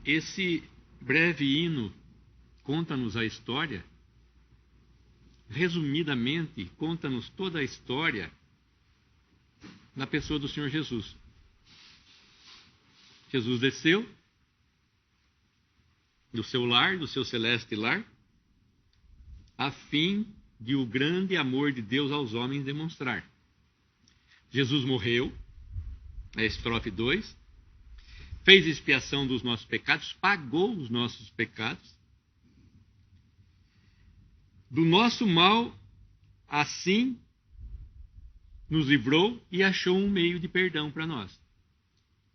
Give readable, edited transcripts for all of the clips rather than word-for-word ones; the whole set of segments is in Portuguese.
Esse breve hino conta-nos a história, resumidamente, conta-nos toda a história na pessoa do Senhor Jesus. Jesus desceu do seu lar, do seu celeste lar, a fim de o grande amor de Deus aos homens demonstrar. Jesus morreu, na estrofe 2, fez expiação dos nossos pecados, pagou os nossos pecados. Do nosso mal, assim, nos livrou e achou um meio de perdão para nós.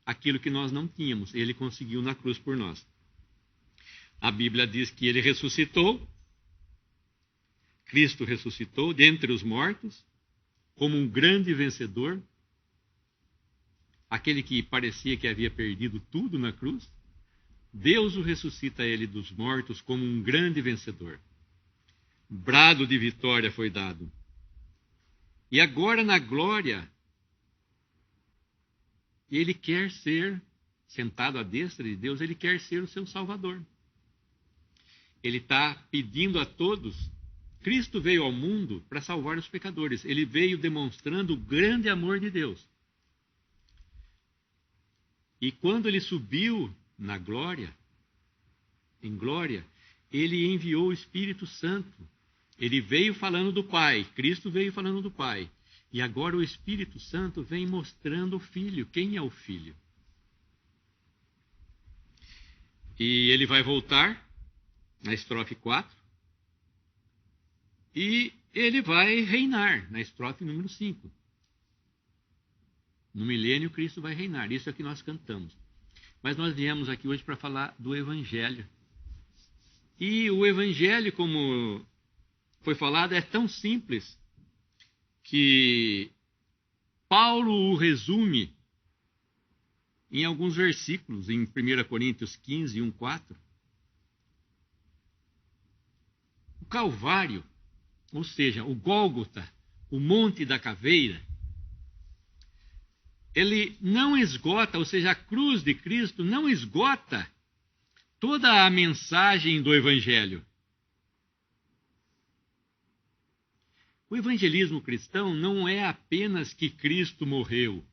Aquilo que nós não tínhamos, ele conseguiu na cruz por nós. A Bíblia diz que ele ressuscitou, Cristo ressuscitou dentre os mortos, como um grande vencedor, aquele que parecia que havia perdido tudo na cruz. Deus o ressuscita ele dos mortos como um grande vencedor. Brado de vitória foi dado. E agora na glória, ele quer ser, sentado à destra de Deus, ele quer ser o seu Salvador. Ele está pedindo a todos. Cristo veio ao mundo para salvar os pecadores. Ele veio demonstrando o grande amor de Deus. E quando ele subiu na glória, em glória, ele enviou o Espírito Santo. Ele veio falando do Pai, Cristo veio falando do Pai. E agora o Espírito Santo vem mostrando o Filho. Quem é o Filho? E ele vai voltar na estrofe 4. E ele vai reinar na estrofe número 5. No milênio, Cristo vai reinar. Isso é o que nós cantamos. Mas nós viemos aqui hoje para falar do Evangelho. E o Evangelho, como foi falado, é tão simples que Paulo o resume em alguns versículos, em 1 Coríntios 15, 1, 4. O Calvário, ou seja, o Gólgota, o Monte da Caveira, ele não esgota, ou seja, a cruz de Cristo não esgota toda a mensagem do Evangelho. O evangelismo cristão não é apenas que Cristo morreu.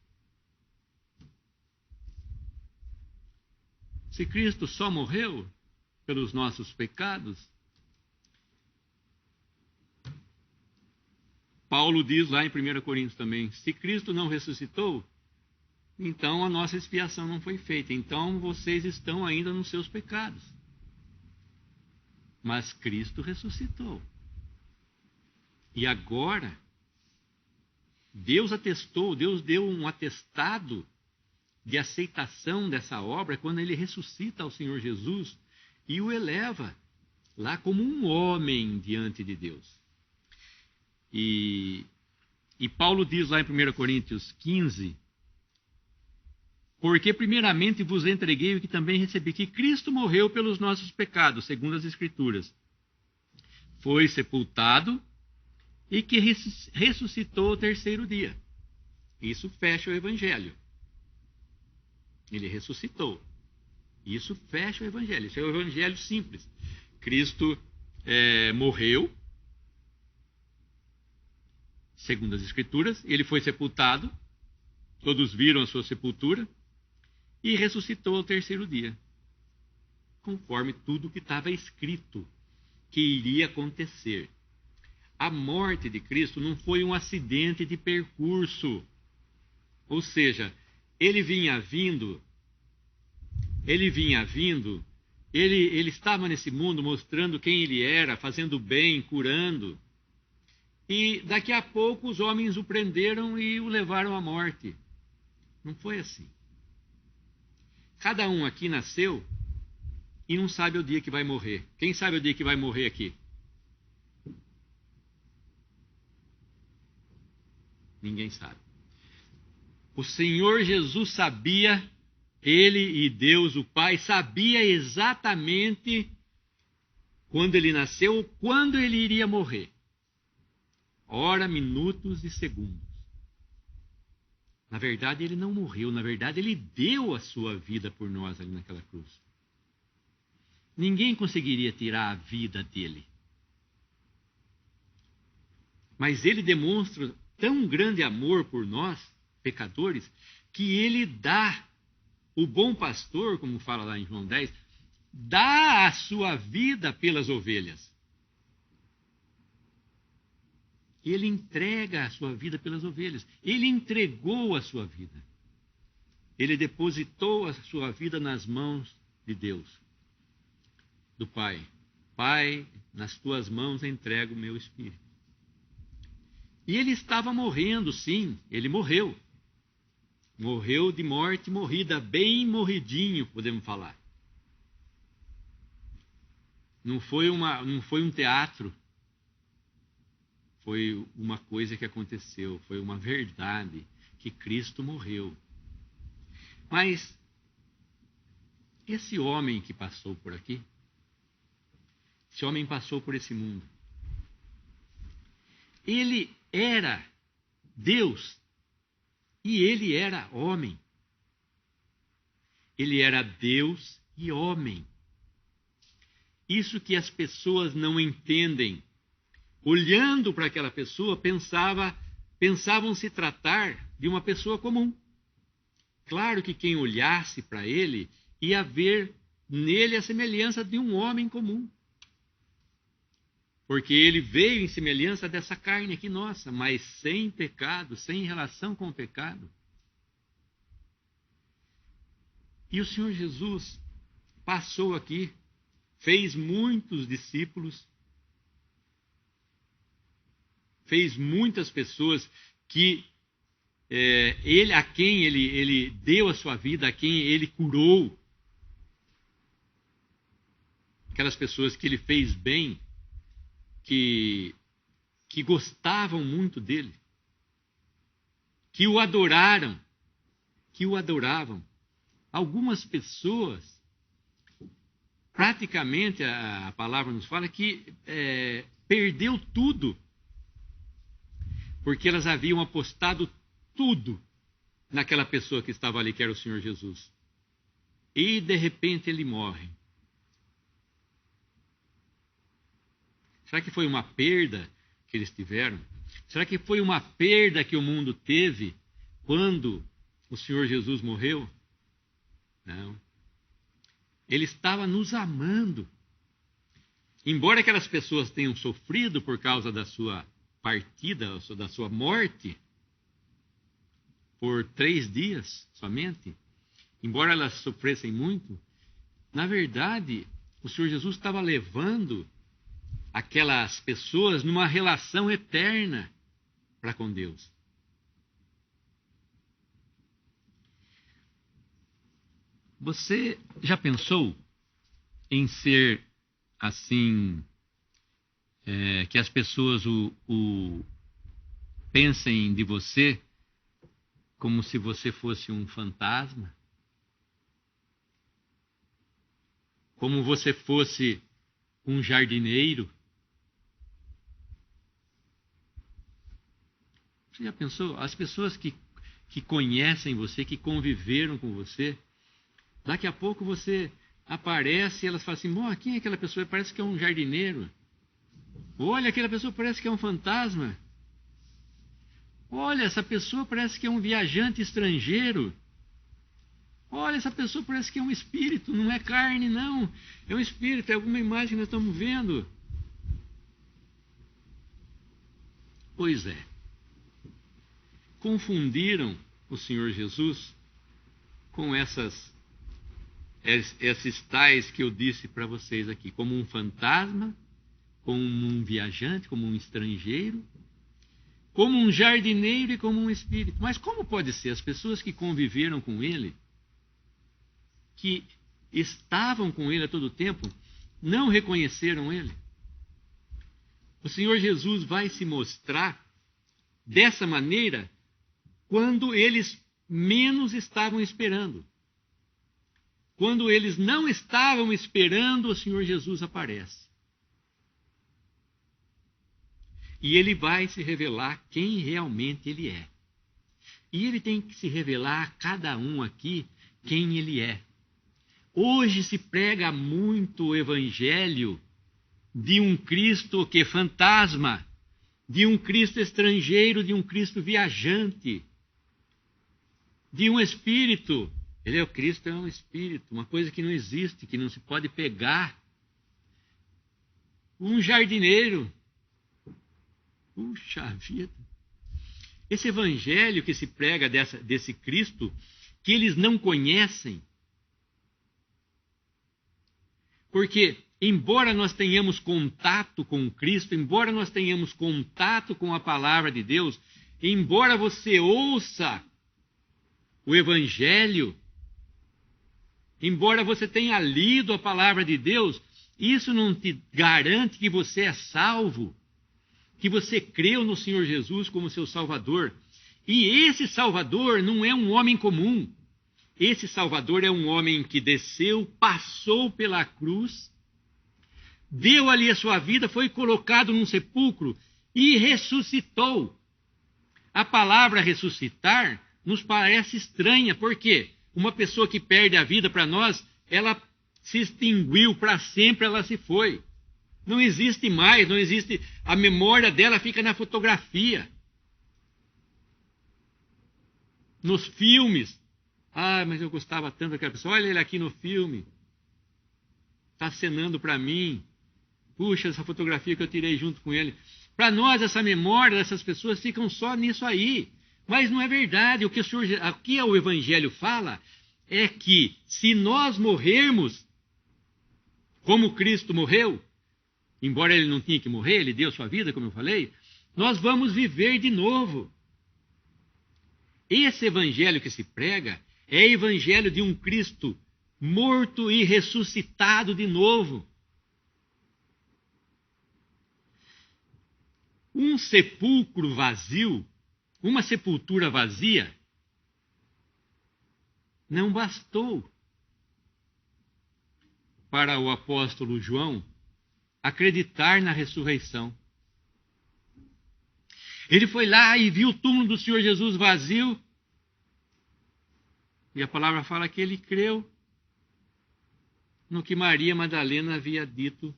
Se Cristo só morreu pelos nossos pecados, Paulo diz lá em 1 Coríntios também, se Cristo não ressuscitou, então a nossa expiação não foi feita. Então vocês estão ainda nos seus pecados. Mas Cristo ressuscitou. E agora, Deus atestou, Deus deu um atestado de aceitação dessa obra quando ele ressuscita ao Senhor Jesus e o eleva lá como um homem diante de Deus. E Paulo diz lá em 1 Coríntios 15, porque primeiramente vos entreguei o que também recebi, que Cristo morreu pelos nossos pecados, segundo as Escrituras. Foi sepultado e que ressuscitou ao terceiro dia. Isso fecha o Evangelho. Ele ressuscitou. Isso fecha o Evangelho. Isso é o Evangelho simples. Cristo morreu, segundo as Escrituras, ele foi sepultado, todos viram a sua sepultura, e ressuscitou ao terceiro dia, conforme tudo que estava escrito que iria acontecer. A morte de Cristo não foi um acidente de percurso. Ou seja, ele vinha vindo, ele estava nesse mundo mostrando quem ele era, fazendo bem, curando. E daqui a pouco os homens o prenderam e o levaram à morte. Não foi assim. Cada um aqui nasceu e não sabe o dia que vai morrer. Quem sabe o dia que vai morrer aqui? Ninguém sabe. O Senhor Jesus sabia, ele e Deus, o Pai, sabia exatamente quando ele nasceu, quando ele iria morrer. Hora, minutos e segundos. Na verdade, ele não morreu. Na verdade, ele deu a sua vida por nós ali naquela cruz. ninguém conseguiria tirar a vida dele. Mas ele demonstra tão grande amor por nós, pecadores, que ele dá, o bom pastor, como fala lá em João 10, dá a sua vida pelas ovelhas. Ele entrega a sua vida pelas ovelhas. Ele entregou a sua vida. Ele depositou a sua vida nas mãos de Deus, do Pai. Pai, nas tuas mãos entrego o meu espírito. E ele estava morrendo, sim, ele morreu. Morreu de morte morrida, bem morridinho, podemos falar. Não foi um teatro. Foi uma coisa que aconteceu, foi uma verdade, que Cristo morreu. Mas esse homem que passou por aqui, esse homem passou por esse mundo, ele era Deus e ele era homem. Ele era Deus e homem. Isso que as pessoas não entendem. Olhando para aquela pessoa, pensavam se tratar de uma pessoa comum. Claro que quem olhasse para ele ia ver nele a semelhança de um homem comum. Porque ele veio em semelhança dessa carne aqui nossa, mas sem pecado, sem relação com o pecado. E o Senhor Jesus passou aqui, fez muitos discípulos, fez muitas pessoas que a quem ele deu a sua vida, a quem ele curou. Aquelas pessoas que ele fez bem, que gostavam muito dele, que o adoraram, que o adoravam. Algumas pessoas, praticamente a palavra nos fala que perdeu tudo, porque elas haviam apostado tudo naquela pessoa que estava ali, que era o Senhor Jesus. E de repente ele morre. Será que foi uma perda que eles tiveram? Será que foi uma perda que o mundo teve quando o Senhor Jesus morreu? Não. Ele estava nos amando. Embora aquelas pessoas tenham sofrido por causa da sua partida, da sua morte, por 3 dias somente, embora elas sofressem muito, na verdade, o Senhor Jesus estava levando aquelas pessoas numa relação eterna para com Deus. Você já pensou em ser assim, que as pessoas pensem de você como se você fosse um fantasma? Como você fosse um jardineiro? Você já pensou? As pessoas que conhecem você, que conviveram com você, daqui a pouco você aparece e elas falam assim: quem é aquela pessoa? Parece que é um jardineiro. Olha, aquela pessoa parece que é um fantasma. Olha, essa pessoa parece que é um viajante estrangeiro. Olha, essa pessoa parece que é um espírito, não é carne, não. É um espírito, é alguma imagem que nós estamos vendo. Pois é. Confundiram o Senhor Jesus com esses tais que eu disse para vocês aqui, como um fantasma, como um viajante, como um estrangeiro, como um jardineiro e como um espírito. Mas como pode ser? As pessoas que conviveram com ele, que estavam com ele a todo tempo, não reconheceram ele? O Senhor Jesus vai se mostrar dessa maneira quando eles menos estavam esperando. Quando eles não estavam esperando, o Senhor Jesus aparece. E ele vai se revelar quem realmente ele é. E ele tem que se revelar a cada um aqui quem ele é. Hoje se prega muito o evangelho de um Cristo que é fantasma, de um Cristo estrangeiro, de um Cristo viajante, de um espírito. Ele é o Cristo, é um espírito, uma coisa que não existe, que não se pode pegar. Um jardineiro. Puxa vida. Esse evangelho que se prega desse Cristo, que eles não conhecem, porque embora nós tenhamos contato com Cristo, embora nós tenhamos contato com a palavra de Deus, embora você ouça o evangelho, embora você tenha lido a palavra de Deus, isso não te garante que você é salvo, que você creu no Senhor Jesus como seu Salvador. E esse Salvador não é um homem comum. Esse Salvador é um homem que desceu, passou pela cruz, deu ali a sua vida, foi colocado num sepulcro e ressuscitou. A palavra ressuscitar nos parece estranha, porque uma pessoa que perde a vida para nós, ela se extinguiu para sempre, ela se foi. Não existe mais, não existe. A memória dela fica na fotografia, nos filmes. Ah, mas eu gostava tanto daquela pessoa. Olha ele aqui no filme. Está acenando para mim. Puxa, essa fotografia que eu tirei junto com ele. Para nós, essa memória dessas pessoas ficam só nisso aí. Mas não é verdade. O que o Evangelho fala é que se nós morrermos como Cristo morreu, embora ele não tinha que morrer, ele deu sua vida, como eu falei, nós vamos viver de novo. Esse evangelho que se prega é evangelho de um Cristo morto e ressuscitado de novo. Um sepulcro vazio, uma sepultura vazia, não bastou para o apóstolo João acreditar na ressurreição. Ele foi lá e viu o túmulo do Senhor Jesus vazio. E a palavra fala que ele creu no que Maria Madalena havia dito,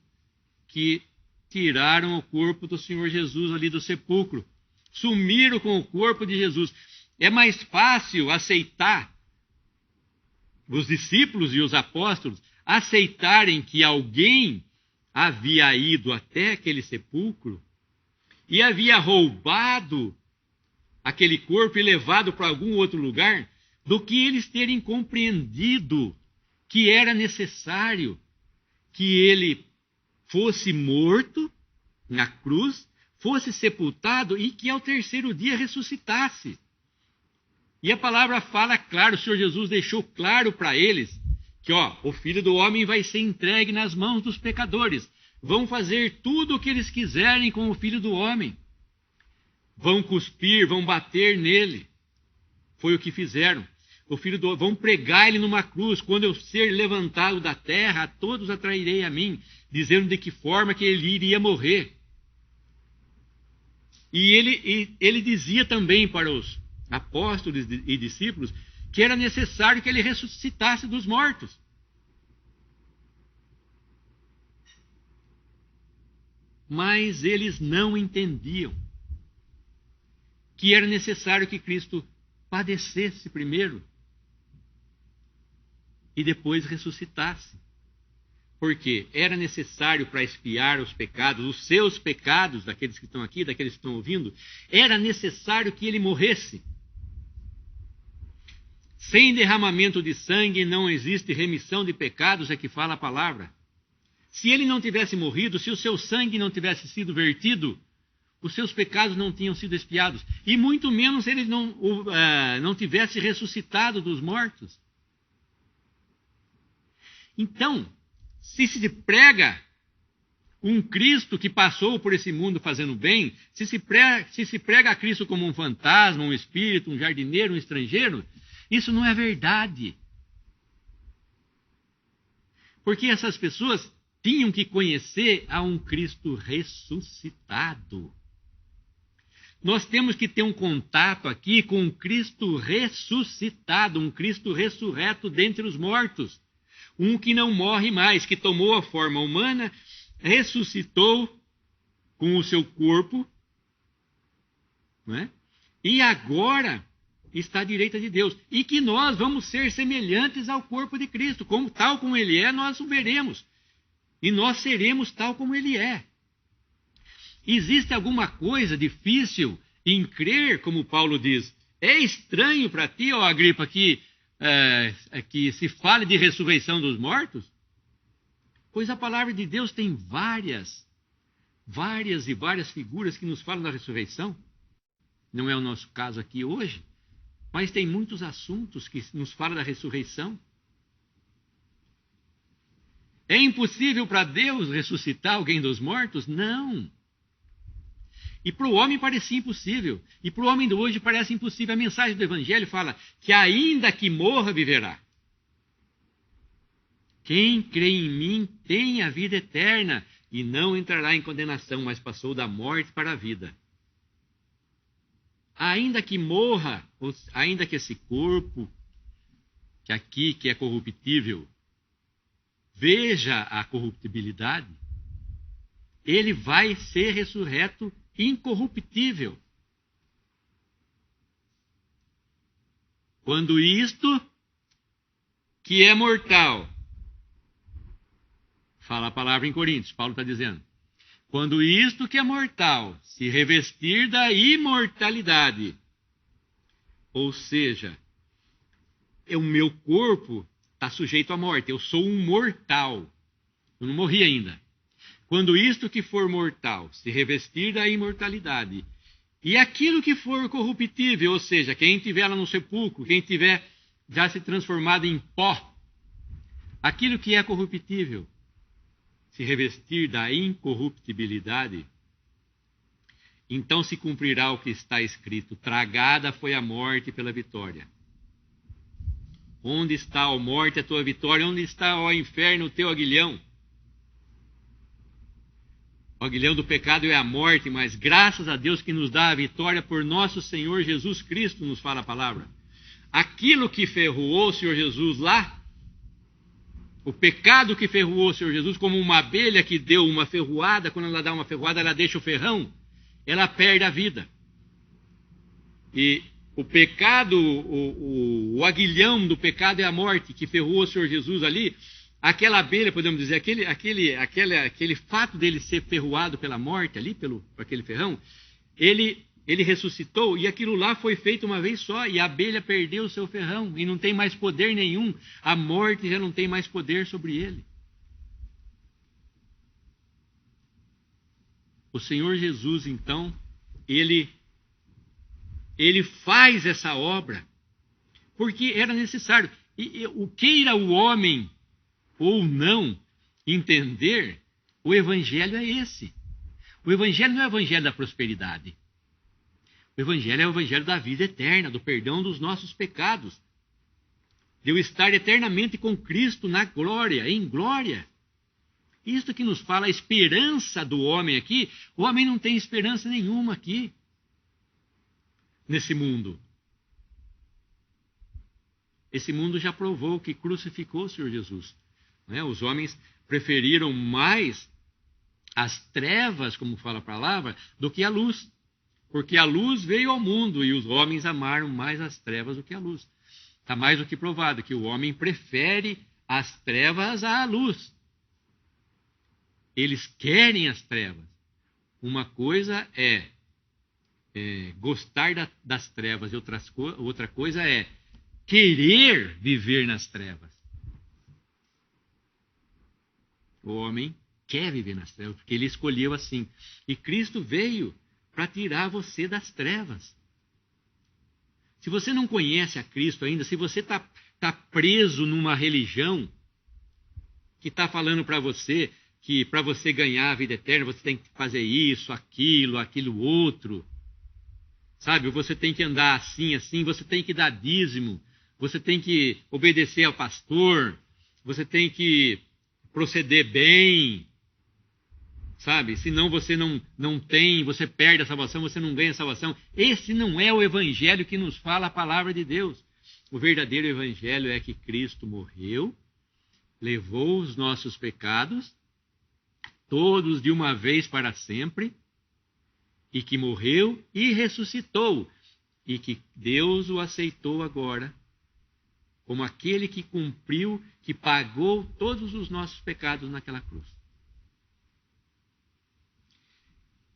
que tiraram o corpo do Senhor Jesus ali do sepulcro. Sumiram com o corpo de Jesus. É mais fácil aceitar, os discípulos e os apóstolos aceitarem que alguém havia ido até aquele sepulcro e havia roubado aquele corpo e levado para algum outro lugar, do que eles terem compreendido que era necessário que ele fosse morto na cruz, fosse sepultado e que ao terceiro dia ressuscitasse. E a palavra fala claro, o Senhor Jesus deixou claro para eles que o Filho do Homem vai ser entregue nas mãos dos pecadores. Vão fazer tudo o que eles quiserem com o Filho do Homem. Vão cuspir, vão bater nele. Foi o que fizeram. Vão pregar ele numa cruz. Quando eu ser levantado da terra, a todos atrairei a mim, dizendo de que forma que ele iria morrer. E ele dizia também para os apóstolos e discípulos que era necessário que ele ressuscitasse dos mortos. Mas eles não entendiam que era necessário que Cristo padecesse primeiro e depois ressuscitasse. Porque era necessário para expiar os pecados, os seus pecados, daqueles que estão aqui, daqueles que estão ouvindo, era necessário que ele morresse. Sem derramamento de sangue não existe remissão de pecados, é que fala a palavra. Se ele não tivesse morrido, se o seu sangue não tivesse sido vertido, os seus pecados não tinham sido expiados. E muito menos ele não tivesse ressuscitado dos mortos. Então, se prega um Cristo que passou por esse mundo fazendo bem, se se prega a Cristo como um fantasma, um espírito, um jardineiro, um estrangeiro, isso não é verdade. Porque essas pessoas tinham que conhecer a um Cristo ressuscitado. Nós temos que ter um contato aqui com um Cristo ressuscitado, um Cristo ressurreto dentre os mortos. Um que não morre mais, que tomou a forma humana, ressuscitou com o seu corpo, não é? E agora está à direita de Deus. E que nós vamos ser semelhantes ao corpo de Cristo. Tal como ele é, nós o veremos. E nós seremos tal como ele é. Existe alguma coisa difícil em crer, como Paulo diz? É estranho para ti, ó Agripa, que se fale de ressurreição dos mortos? Pois a palavra de Deus tem várias figuras que nos falam da ressurreição. Não é o nosso caso aqui hoje, mas tem muitos assuntos que nos falam da ressurreição. É impossível para Deus ressuscitar alguém dos mortos? Não. E para o homem parecia impossível. E para o homem de hoje parece impossível. A mensagem do Evangelho fala que ainda que morra, viverá. Quem crê em mim tem a vida eterna e não entrará em condenação, mas passou da morte para a vida. Ainda que morra, ainda que esse corpo, que é corruptível, veja a corruptibilidade, ele vai ser ressurreto incorruptível. Quando isto, que é mortal, fala a palavra em Coríntios, Paulo está dizendo, quando isto que é mortal se revestir da imortalidade, ou seja, o meu corpo está sujeito à morte, eu sou um mortal, eu não morri ainda. Quando isto que for mortal se revestir da imortalidade, e aquilo que for corruptível, ou seja, quem estiver lá no sepulcro, quem tiver já se transformado em pó, aquilo que é corruptível, se revestir da incorruptibilidade, então se cumprirá o que está escrito: tragada foi a morte pela vitória. Onde está, ó morte, a tua vitória? Onde está, ó inferno, o teu aguilhão? O aguilhão do pecado é a morte, mas graças a Deus que nos dá a vitória por nosso Senhor Jesus Cristo, nos fala a palavra. Aquilo que ferroou o Senhor Jesus lá, o pecado que ferroou o Senhor Jesus, como uma abelha que deu uma ferroada, quando ela dá uma ferroada, ela deixa o ferrão, ela perde a vida. E o pecado, o aguilhão do pecado é a morte, que ferroou o Senhor Jesus ali. Aquela abelha, podemos dizer, aquele fato dele ser ferroado pela morte ali, por aquele ferrão, ele ressuscitou e aquilo lá foi feito uma vez só, e a abelha perdeu o seu ferrão e não tem mais poder nenhum. A morte já não tem mais poder sobre ele. O Senhor Jesus, então, ele faz essa obra porque era necessário. E o queira o homem ou não entender, o Evangelho é esse. O Evangelho não é o Evangelho da prosperidade. O Evangelho é o Evangelho da vida eterna, do perdão dos nossos pecados, de eu estar eternamente com Cristo na glória, em glória. Isto que nos fala a esperança do homem aqui. O homem não tem esperança nenhuma aqui, nesse mundo. Esse mundo já provou que crucificou o Senhor Jesus. Os homens preferiram mais as trevas, como fala a palavra, do que a luz. Porque a luz veio ao mundo e os homens amaram mais as trevas do que a luz. Está mais do que provado que o homem prefere as trevas à luz. Eles querem as trevas. Uma coisa é gostar das trevas e outra coisa é querer viver nas trevas. O homem quer viver nas trevas, porque ele escolheu assim. E Cristo veio para tirar você das trevas. Se você não conhece a Cristo ainda, se você está preso numa religião que está falando para você que para você ganhar a vida eterna, você tem que fazer isso, aquilo outro, sabe? Você tem que andar assim, você tem que dar dízimo, você tem que obedecer ao pastor, você tem que proceder bem, sabe? Senão você não tem, você perde a salvação, você não ganha a salvação. Esse não é o evangelho que nos fala a palavra de Deus. O verdadeiro evangelho é que Cristo morreu, levou os nossos pecados, todos de uma vez para sempre, e que morreu e ressuscitou, e que Deus o aceitou agora como aquele que cumpriu, que pagou todos os nossos pecados naquela cruz.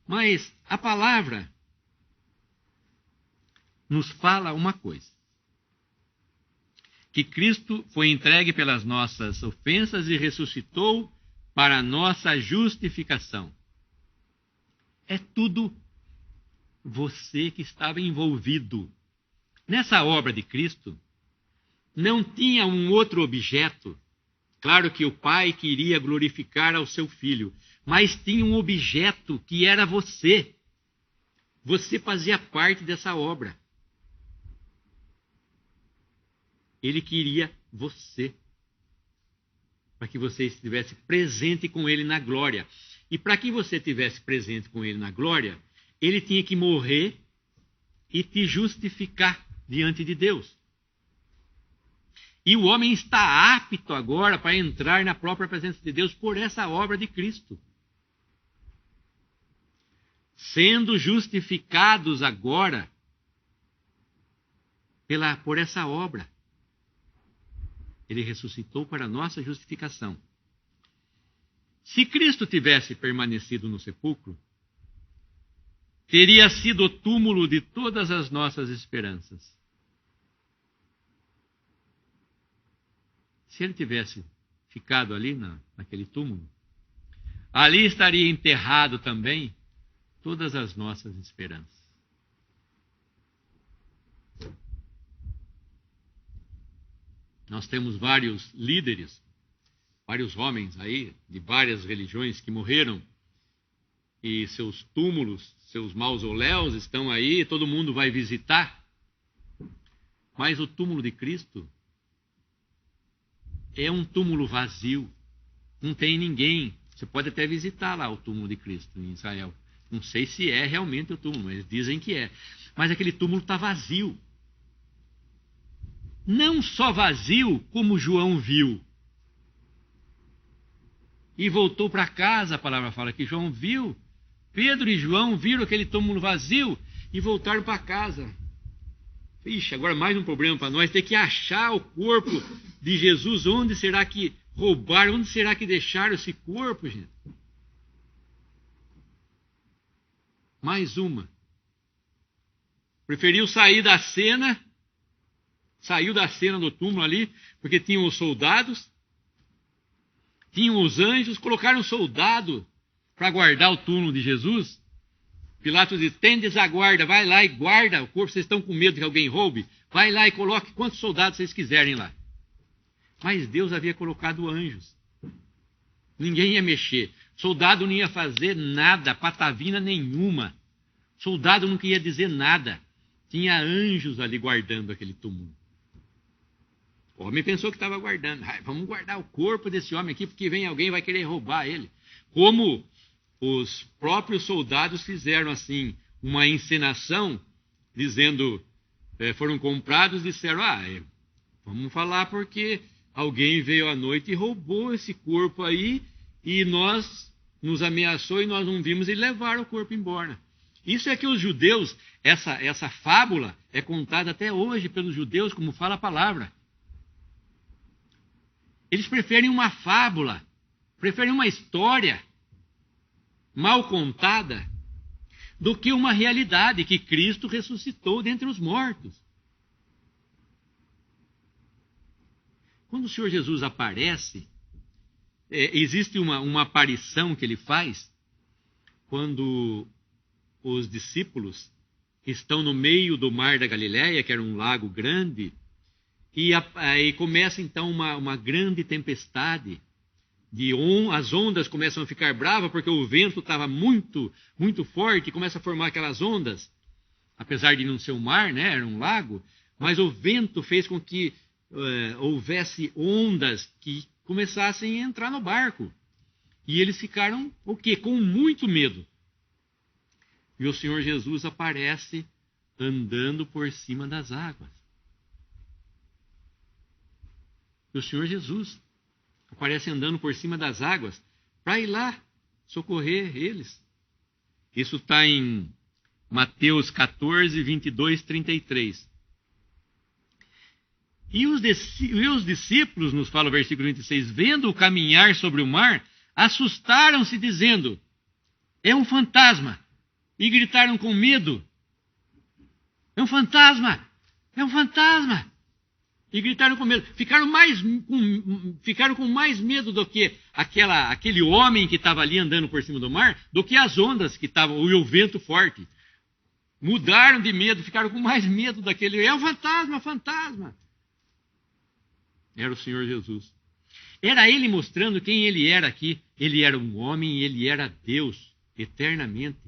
Mas a palavra nos fala uma coisa: que Cristo foi entregue pelas nossas ofensas e ressuscitou para a nossa justificação. É tudo você que estava envolvido. Nessa obra de Cristo, não tinha um outro objeto. Claro que o Pai queria glorificar ao seu Filho, mas tinha um objeto que era você. Você fazia parte dessa obra. Ele queria você, para que você estivesse presente com Ele na glória. E para que você estivesse presente com Ele na glória, Ele tinha que morrer e te justificar diante de Deus. E o homem está apto agora para entrar na própria presença de Deus por essa obra de Cristo. Sendo justificados agora por essa obra. Ele ressuscitou para a nossa justificação. Se Cristo tivesse permanecido no sepulcro, teria sido o túmulo de todas as nossas esperanças. Se ele tivesse ficado ali naquele túmulo, ali estaria enterrado também todas as nossas esperanças. Nós temos vários líderes, vários homens aí, de várias religiões que morreram, e seus túmulos, seus mausoléus estão aí, todo mundo vai visitar. Mas o túmulo de Cristo é um túmulo vazio, não tem ninguém. Você pode até visitar lá o túmulo de Cristo em Israel. Não sei se é realmente o túmulo, mas dizem que é. Mas aquele túmulo está vazio. Não só vazio, como João viu. E voltou para casa, a palavra fala que João viu. Pedro e João viram aquele túmulo vazio e voltaram para casa. Ixi, agora mais um problema para nós, ter que achar o corpo de Jesus. Onde será que roubaram? Onde será que deixaram esse corpo, gente? Mais uma. Preferiu sair da cena. Saiu da cena do túmulo ali, porque tinham os soldados, tinham os anjos, colocaram um soldado para guardar o túmulo de Jesus. Pilatos disse: tendes a guarda, vai lá e guarda o corpo, vocês estão com medo que alguém roube? Vai lá e coloque quantos soldados vocês quiserem lá. Mas Deus havia colocado anjos. Ninguém ia mexer. Soldado não ia fazer nada, patavina nenhuma. Soldado não queria dizer nada. Tinha anjos ali guardando aquele túmulo. O homem pensou que estava guardando. Vamos guardar o corpo desse homem aqui, porque vem alguém e vai querer roubar ele. Como os próprios soldados fizeram assim, uma encenação, dizendo, foram comprados, disseram, vamos falar porque alguém veio à noite e roubou esse corpo aí, e nos ameaçou e nós não vimos e levaram o corpo embora. Isso é que os judeus, essa fábula é contada até hoje pelos judeus, como fala a palavra. Eles preferem uma fábula, preferem uma história mal contada, do que uma realidade que Cristo ressuscitou dentre os mortos. Quando o Senhor Jesus aparece, existe uma aparição que ele faz quando os discípulos estão no meio do mar da Galileia, que era um lago grande, e aí começa então uma grande tempestade. As ondas começam a ficar bravas porque o vento estava muito, muito forte e começa a formar aquelas ondas. Apesar de não ser um mar, né, era um lago, mas o vento fez com que houvesse ondas que começassem a entrar no barco. E eles ficaram, o quê? Com muito medo. E o Senhor Jesus aparece andando por cima das águas. E o Senhor Jesus aparece andando por cima das águas para ir lá socorrer eles. Isso está em Mateus 14, 22, 33. E os discípulos, nos fala o versículo 26, vendo-o caminhar sobre o mar, assustaram-se, dizendo: é um fantasma. E gritaram com medo: é um fantasma! É um fantasma! E gritaram com medo. Ficaram com mais medo do que aquele homem que estava ali andando por cima do mar, do que as ondas que estavam, e o vento forte. Mudaram de medo, ficaram com mais medo daquele. É um fantasma, é um fantasma! Era o Senhor Jesus. Era ele mostrando quem ele era aqui. Ele era um homem e ele era Deus, eternamente.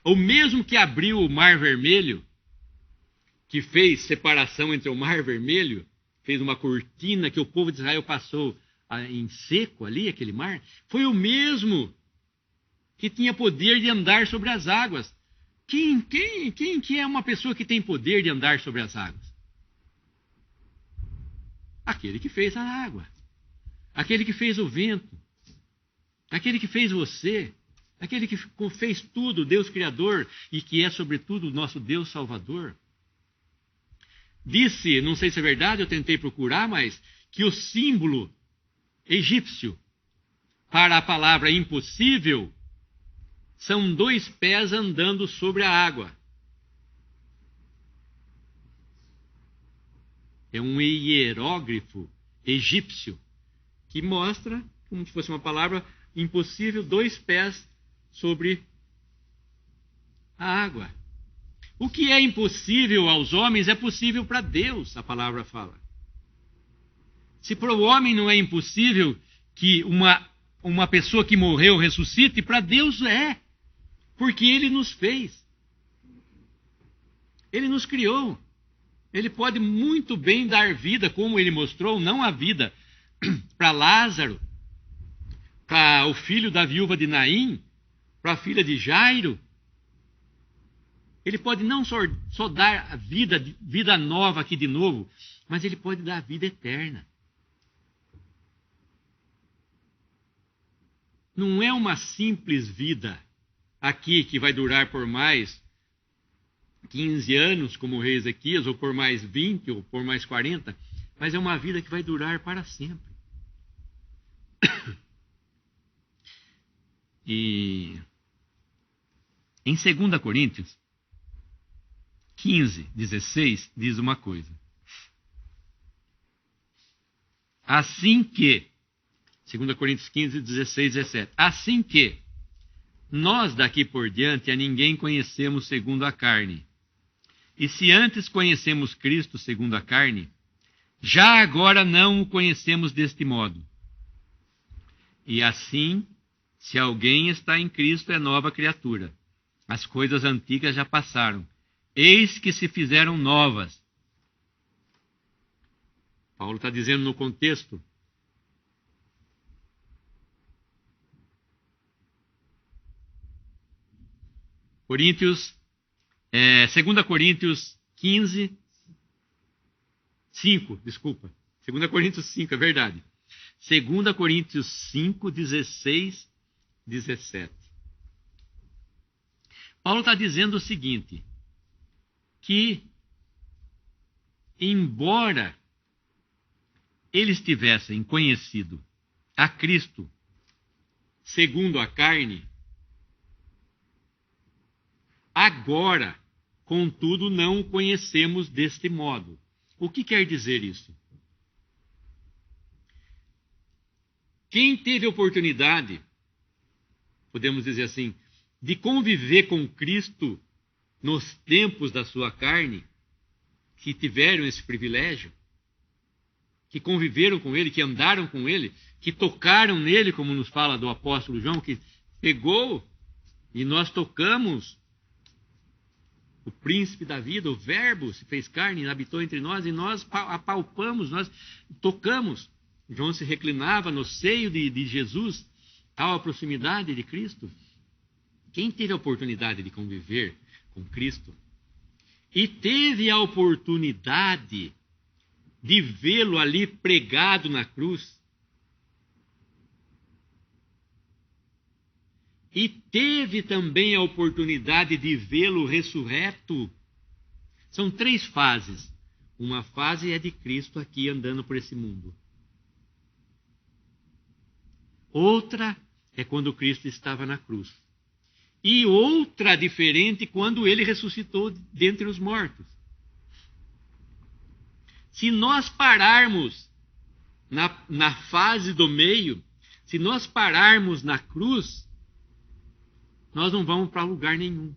O mesmo que abriu o Mar Vermelho, que fez separação entre o Mar Vermelho, fez uma cortina que o povo de Israel passou em seco ali, aquele mar, foi o mesmo que tinha poder de andar sobre as águas. Quem que é uma pessoa que tem poder de andar sobre as águas? Aquele que fez a água, aquele que fez o vento, aquele que fez você, aquele que fez tudo, Deus Criador, e que é, sobretudo, o nosso Deus Salvador. Disse, não sei se é verdade, eu tentei procurar, mas que o símbolo egípcio para a palavra impossível são 2 pés andando sobre a água. É um hierógrafo egípcio que mostra, como se fosse uma palavra impossível, 2 pés sobre a água. O que é impossível aos homens é possível para Deus, a palavra fala. Se para o homem não é impossível que uma pessoa que morreu ressuscite, para Deus é, porque Ele nos fez. Ele nos criou. Ele pode muito bem dar vida, como ele mostrou, não a vida para Lázaro, para o filho da viúva de Naim, para a filha de Jairo. Ele pode não só dar a vida nova aqui de novo, mas ele pode dar a vida eterna. Não é uma simples vida aqui que vai durar por mais 15 anos, como o rei Ezequias, ou por mais 20, ou por mais 40, mas é uma vida que vai durar para sempre. E em 2 Coríntios 15, 16, diz uma coisa. Assim que, 2 Coríntios 15, 16, 17, assim que nós daqui por diante a ninguém conhecemos segundo a carne. E se antes conhecemos Cristo segundo a carne, já agora não o conhecemos deste modo. E assim, se alguém está em Cristo, é nova criatura. As coisas antigas já passaram. Eis que se fizeram novas. Paulo está dizendo no contexto. Segunda Coríntios 15, 5, desculpa. 2 Coríntios 5, é verdade. 2 Coríntios 5, 16, 17. Paulo está dizendo o seguinte, que embora eles tivessem conhecido a Cristo segundo a carne, agora, contudo, não o conhecemos deste modo. O que quer dizer isso? Quem teve oportunidade, podemos dizer assim, de conviver com Cristo nos tempos da sua carne, que tiveram esse privilégio, que conviveram com Ele, que andaram com Ele, que tocaram nele, como nos fala do apóstolo João, que pegou e nós tocamos o príncipe da vida, o verbo se fez carne, habitou entre nós e nós apalpamos, nós tocamos. João se reclinava no seio de Jesus, tal a proximidade de Cristo. Quem teve a oportunidade de conviver com Cristo e teve a oportunidade de vê-lo ali pregado na cruz, e teve também a oportunidade de vê-lo ressurreto. São 3 fases. Uma fase é de Cristo aqui andando por esse mundo. Outra é quando Cristo estava na cruz. E outra diferente quando ele ressuscitou dentre os mortos. Se nós pararmos na fase do meio, se nós pararmos na cruz, nós não vamos para lugar nenhum.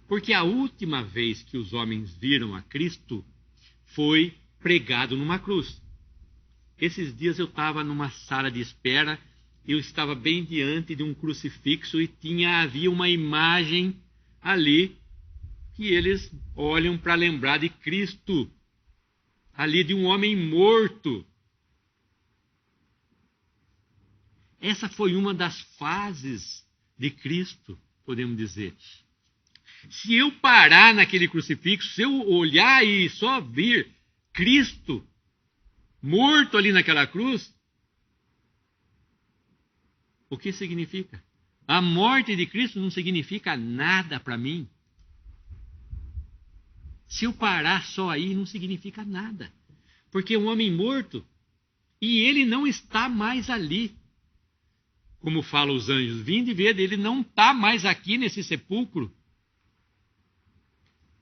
Porque a última vez que os homens viram a Cristo foi pregado numa cruz. Esses dias eu estava numa sala de espera, eu estava bem diante de um crucifixo e havia uma imagem ali que eles olham para lembrar de Cristo, ali de um homem morto. Essa foi uma das fases de Cristo, podemos dizer. Se eu parar naquele crucifixo, se eu olhar e só ver Cristo morto ali naquela cruz, o que significa? A morte de Cristo não significa nada para mim. Se eu parar só aí, não significa nada. Porque é um homem morto e ele não está mais ali. Como falam os anjos, vinde ver, ele não está mais aqui nesse sepulcro.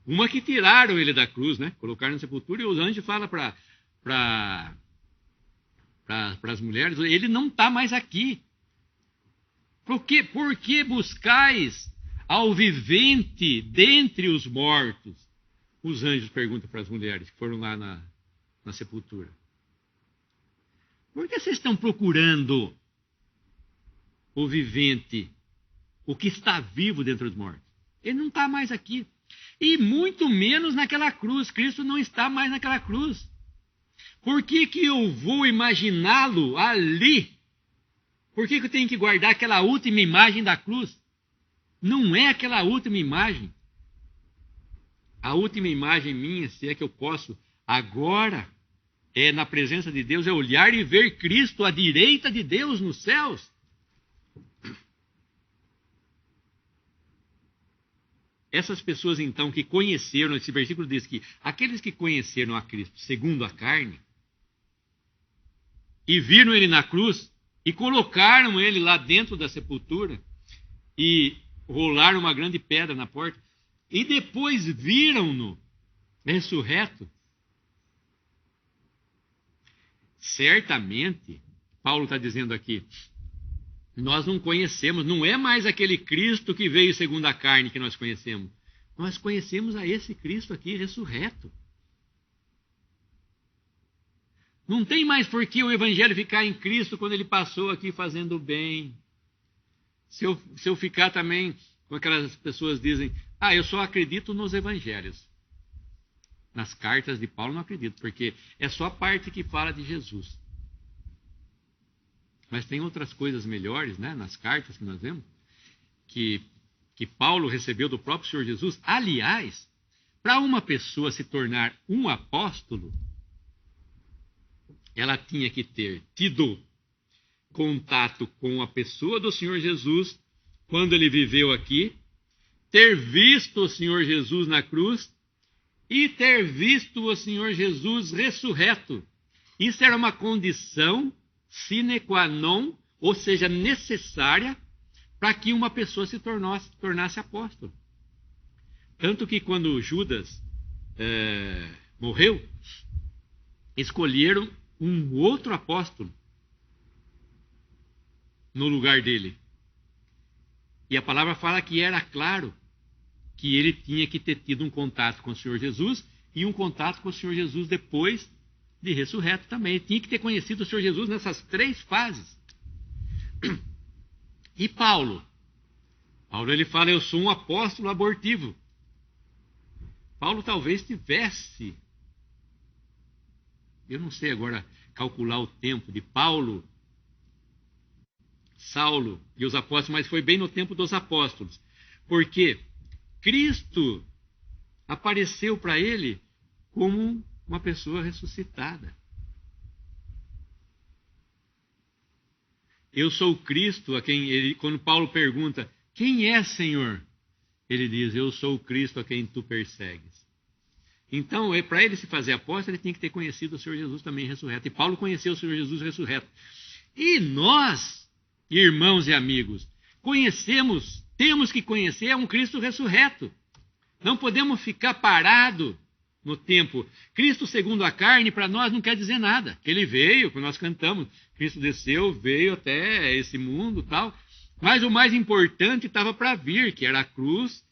Uma que tiraram ele da cruz, né? Colocaram na sepultura, e os anjos falam para as mulheres, ele não está mais aqui. Por que buscais ao vivente dentre os mortos? Os anjos perguntam para as mulheres que foram lá na sepultura. Por que vocês estão procurando o vivente, o que está vivo dentre os mortos? Ele não está mais aqui. E muito menos naquela cruz. Cristo não está mais naquela cruz. Por que eu vou imaginá-lo ali? Por que eu tenho que guardar aquela última imagem da cruz? Não é aquela última imagem. A última imagem minha, se é que eu posso, agora, é na presença de Deus, é olhar e ver Cristo à direita de Deus nos céus. Essas pessoas, então, que conheceram, esse versículo diz que aqueles que conheceram a Cristo segundo a carne e viram ele na cruz e colocaram ele lá dentro da sepultura e rolaram uma grande pedra na porta e depois viram-no ressurreto, certamente, Paulo está dizendo aqui, nós não conhecemos, não é mais aquele Cristo que veio segundo a carne que nós conhecemos. Nós conhecemos a esse Cristo aqui ressurreto. Não tem mais por que o evangelho ficar em Cristo quando ele passou aqui fazendo bem. Se eu ficar também com aquelas pessoas que dizem, eu só acredito nos evangelhos. Nas cartas de Paulo não acredito, porque é só a parte que fala de Jesus. Mas tem outras coisas melhores, né, nas cartas que nós vemos, que Paulo recebeu do próprio Senhor Jesus. Aliás, para uma pessoa se tornar um apóstolo, ela tinha que ter tido contato com a pessoa do Senhor Jesus quando ele viveu aqui, ter visto o Senhor Jesus na cruz e ter visto o Senhor Jesus ressurreto. Isso era uma condição sine qua non, ou seja, necessária para que uma pessoa se tornasse apóstolo. Tanto que quando Judas morreu, escolheram um outro apóstolo no lugar dele. E a palavra fala que era claro que ele tinha que ter tido um contato com o Senhor Jesus e um contato com o Senhor Jesus depois de ressurreto também. Ele tinha que ter conhecido o Senhor Jesus nessas 3 fases. E Paulo? Paulo ele fala, eu sou um apóstolo abortivo. Paulo talvez tivesse, eu não sei agora calcular o tempo de Paulo, Saulo e os apóstolos, mas foi bem no tempo dos apóstolos. Porque Cristo apareceu para ele como uma pessoa ressuscitada. Eu sou o Cristo, a quem ele, quando Paulo pergunta, quem é, Senhor? Ele diz, eu sou o Cristo a quem tu persegues. Então, para ele se fazer apóstolo, ele tinha que ter conhecido o Senhor Jesus também ressurreto. E Paulo conheceu o Senhor Jesus ressurreto. E nós, irmãos e amigos, temos que conhecer um Cristo ressurreto. Não podemos ficar parados no tempo. Cristo segundo a carne, para nós, não quer dizer nada. Ele veio, como nós cantamos, Cristo desceu, veio até esse mundo e tal. Mas o mais importante estava para vir, que era a cruz,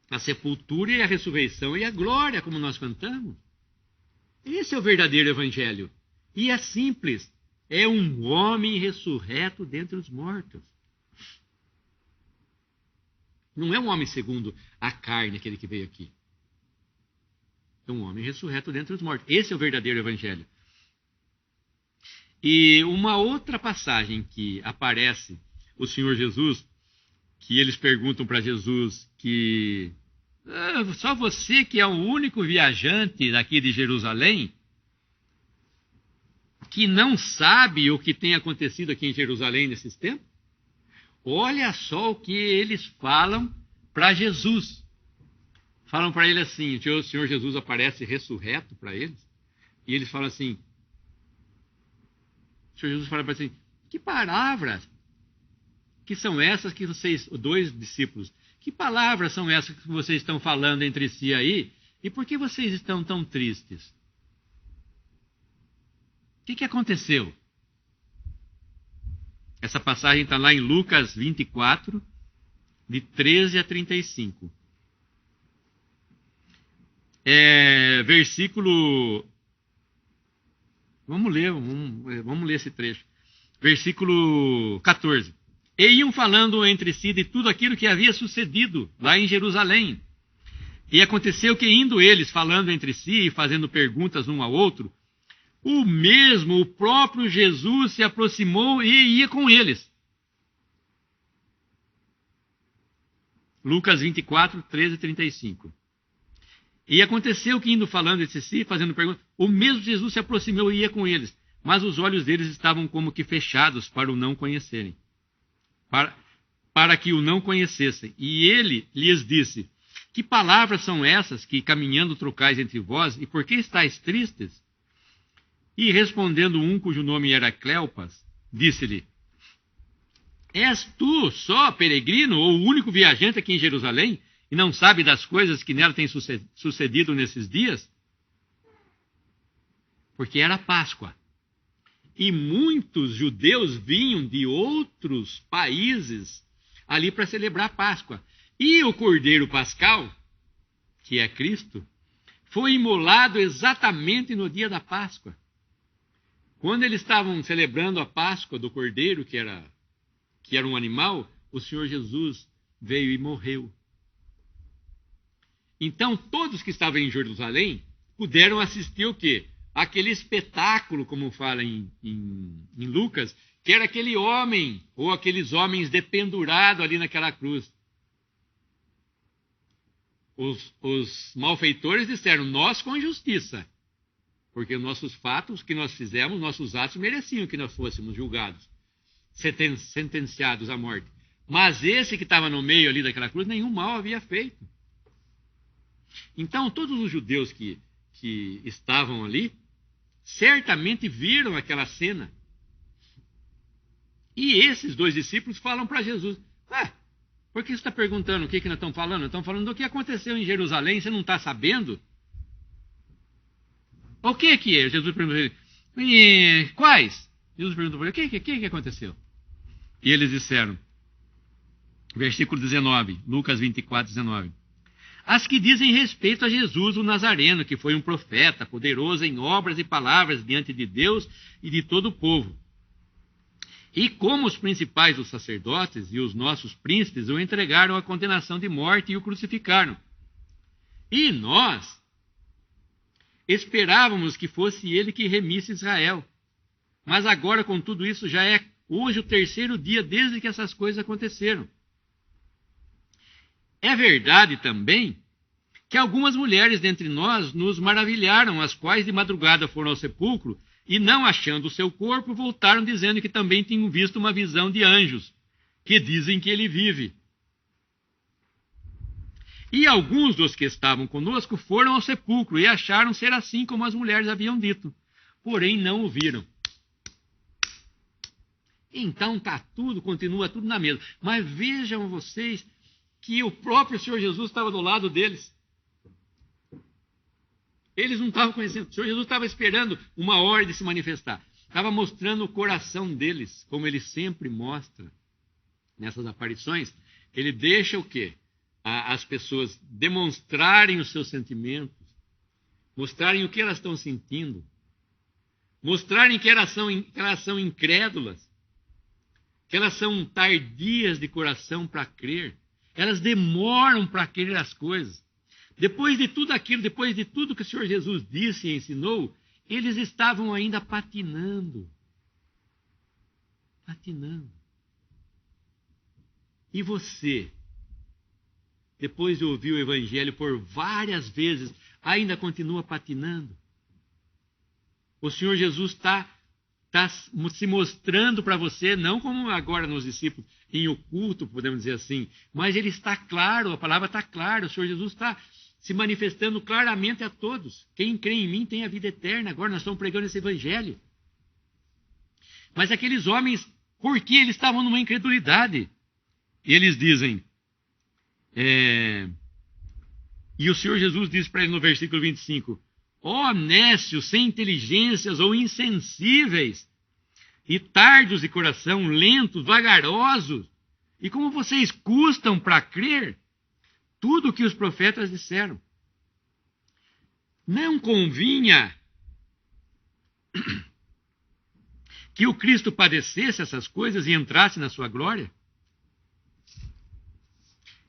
a sepultura e a ressurreição e a glória, como nós cantamos. Esse é o verdadeiro evangelho. E é simples. É um homem ressurreto dentre os mortos. Não é um homem segundo a carne, aquele que veio aqui. É um homem ressurreto dentre os mortos. Esse é o verdadeiro evangelho. E uma outra passagem que aparece o Senhor Jesus, que eles perguntam para Jesus que só você que é o único viajante daqui de Jerusalém que não sabe o que tem acontecido aqui em Jerusalém nesses tempos? Olha só o que eles falam para Jesus. Falam para ele assim, o Senhor Jesus aparece ressurreto para eles, e eles falam assim, o Senhor Jesus fala para eles assim, que palavras que são essas que vocês, dois discípulos, que palavras são essas que vocês estão falando entre si aí, e por que vocês estão tão tristes? O que aconteceu? Essa passagem está lá em Lucas 24, de 13 a 35. Versículo... Vamos ler esse trecho. Versículo 14. E iam falando entre si de tudo aquilo que havia sucedido lá em Jerusalém. E aconteceu que, indo eles falando entre si e fazendo perguntas um ao outro, o próprio Jesus se aproximou e ia com eles. Lucas 24, 13 e 35. E aconteceu que, indo falando entre si, fazendo perguntas, o mesmo Jesus se aproximou e ia com eles, mas os olhos deles estavam como que fechados para o não conhecerem, para que o não conhecessem. E ele lhes disse, que palavras são essas que caminhando trocais entre vós, e por que estáis tristes? E respondendo um cujo nome era Cleopas, disse-lhe, és tu só peregrino ou o único viajante aqui em Jerusalém e não sabe das coisas que nela têm sucedido nesses dias? Porque era Páscoa. E muitos judeus vinham de outros países ali para celebrar a Páscoa. E o Cordeiro Pascal, que é Cristo, foi imolado exatamente no dia da Páscoa. Quando eles estavam celebrando a Páscoa do Cordeiro, que era um animal, o Senhor Jesus veio e morreu. Então, todos que estavam em Jerusalém puderam assistir o quê? Aquele espetáculo, como fala em Lucas, que era aquele homem, ou aqueles homens dependurados ali naquela cruz. Os malfeitores disseram, nós com justiça, porque os nossos fatos que nós fizemos, nossos atos mereciam que nós fôssemos julgados, sentenciados à morte. Mas esse que estava no meio ali daquela cruz, nenhum mal havia feito. Então, todos os judeus que estavam ali, certamente viram aquela cena. E esses dois discípulos falam para Jesus, por que você está perguntando o que nós estamos falando? Nós estamos falando do que aconteceu em Jerusalém, você não está sabendo? O que é? Jesus perguntou, quais? Jesus perguntou para ele, o que aconteceu? E eles disseram, versículo 19, Lucas 24, 19. As que dizem respeito a Jesus o Nazareno, que foi um profeta, poderoso em obras e palavras diante de Deus e de todo o povo. E como os principais dos sacerdotes e os nossos príncipes o entregaram à condenação de morte e o crucificaram. E nós esperávamos que fosse ele que remisse Israel. Mas agora, com tudo isso, já é hoje o terceiro dia desde que essas coisas aconteceram. É verdade também que algumas mulheres dentre nós nos maravilharam, as quais de madrugada foram ao sepulcro E não achando o seu corpo, voltaram dizendo que também tinham visto uma visão de anjos, que dizem que ele vive. E alguns dos que estavam conosco foram ao sepulcro e acharam ser assim como as mulheres haviam dito, porém não o viram. Então continua tudo na mesma. Mas vejam vocês que o próprio Senhor Jesus estava do lado deles. Eles não estavam conhecendo. O Senhor Jesus estava esperando uma hora de se manifestar. Estava mostrando o coração deles, como ele sempre mostra nessas aparições. Ele deixa o quê? As pessoas demonstrarem os seus sentimentos, mostrarem o que elas estão sentindo, mostrarem que elas são incrédulas, que elas são tardias de coração para crer, elas demoram para crer as coisas. Depois de tudo aquilo, depois de tudo que o Senhor Jesus disse e ensinou, eles estavam ainda patinando. Patinando. E você, depois de ouvir o Evangelho por várias vezes, ainda continua patinando? O Senhor Jesus está se mostrando para você, não como agora nos discípulos, em oculto, podemos dizer assim, mas ele está claro, a palavra está clara, o Senhor Jesus está se manifestando claramente a todos. Quem crê em mim tem a vida eterna. Agora nós estamos pregando esse Evangelho. Mas aqueles homens, por que eles estavam numa incredulidade? E eles dizem... E o Senhor Jesus diz para eles no versículo 25: ó nécios, sem inteligências ou insensíveis, e tardos de coração, lentos, vagarosos, e como vocês custam para crer tudo o que os profetas disseram. Não convinha que o Cristo padecesse essas coisas e entrasse na sua glória?